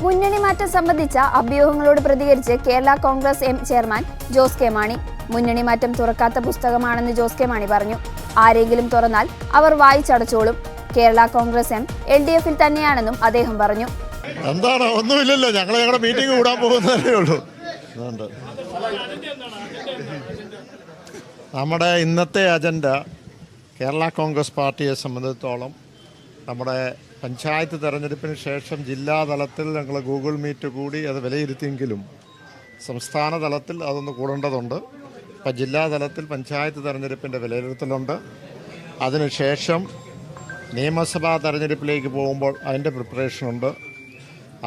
മുന്നണി മാറ്റം സംബന്ധിച്ച അഭ്യൂഹങ്ങളോട് പ്രതികരിച്ച് Kerala Congress M chairman Jose K Mani. മുന്നണി മാറ്റം തുറക്കാത്ത പുസ്തകമാണെന്ന് ജോസ് കെ മാണി പറഞ്ഞു. ആരെങ്കിലും തുറന്നാൽ അവർ വായിച്ചടച്ചോളും. കേരള കോൺഗ്രസ് എം LDF-ൽ തന്നെയാണെന്നും അദ്ദേഹം പറഞ്ഞു. എന്താണ് ഒന്നുമില്ലല്ലോ, ഞങ്ങളുടെ മീറ്റിംഗ് കൂടാൻ പോകുന്നതേ ഉള്ളൂ. നമ്മുടെ ഇന്നത്തെ അജണ്ട കേരള കോൺഗ്രസ് പാർട്ടിയെ സംബന്ധിച്ചിടത്തോളം നമ്മുടെ പഞ്ചായത്ത് തെരഞ്ഞെടുപ്പിന് ശേഷം ജില്ലാതലത്തിൽ ഞങ്ങൾ ഗൂഗിൾ മീറ്റ് കൂടി അത് വിലയിരുത്തിയെങ്കിലും സംസ്ഥാന തലത്തിൽ അതൊന്ന് കൂടേണ്ടതുണ്ട്. ഇപ്പം ജില്ലാതലത്തിൽ പഞ്ചായത്ത് തെരഞ്ഞെടുപ്പിൻ്റെ വിലയിരുത്തലുണ്ട്. അതിനുശേഷം നിയമസഭാ തെരഞ്ഞെടുപ്പിലേക്ക് പോകുമ്പോൾ അതിൻ്റെ പ്രിപ്പറേഷനുണ്ട്.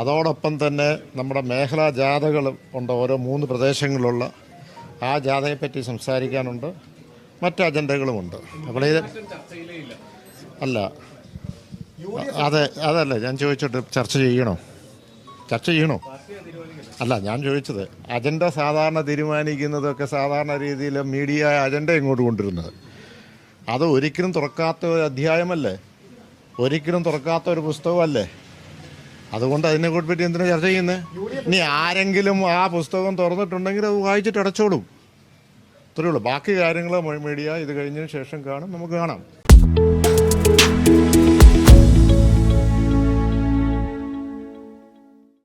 അതോടൊപ്പം തന്നെ നമ്മുടെ മേഖലാ ജാഥകളും ഉണ്ട്, ഓരോ 3 പ്രദേശങ്ങളിലുള്ള ആ ജാഥയെപ്പറ്റി സംസാരിക്കാനുണ്ട്. മറ്റ് അജണ്ടകളുമുണ്ട്. അപ്പോൾ ഇത് അല്ല, അതല്ല ഞാൻ ചോദിച്ചിട്ട് ചർച്ച ചെയ്യണോ? അല്ല, ഞാൻ ചോദിച്ചത് അജണ്ട സാധാരണ തീരുമാനിക്കുന്നതൊക്കെ സാധാരണ രീതിയിൽ മീഡിയ അജണ്ട ഇങ്ങോട്ട് കൊണ്ടുവരുന്നത്. അത് ഒരിക്കലും തുറക്കാത്ത ഒരു അധ്യായമല്ലേ, ഒരിക്കലും തുറക്കാത്ത ഒരു പുസ്തകമല്ലേ. അതുകൊണ്ട് അതിനെക്കുറിച്ച് എന്തിനാ ചർച്ച ചെയ്യുന്നത്? ഇനി ആരെങ്കിലും ആ പുസ്തകം തുറന്നിട്ടുണ്ടെങ്കിൽ അത് വായിച്ചിട്ട് അടച്ചോളും. ഇത്രയേ ഉള്ളൂ. ബാക്കി കാര്യങ്ങൾ മീഡിയ ഇത് കഴിഞ്ഞതിന് ശേഷം കാണും, നമുക്ക് കാണാം.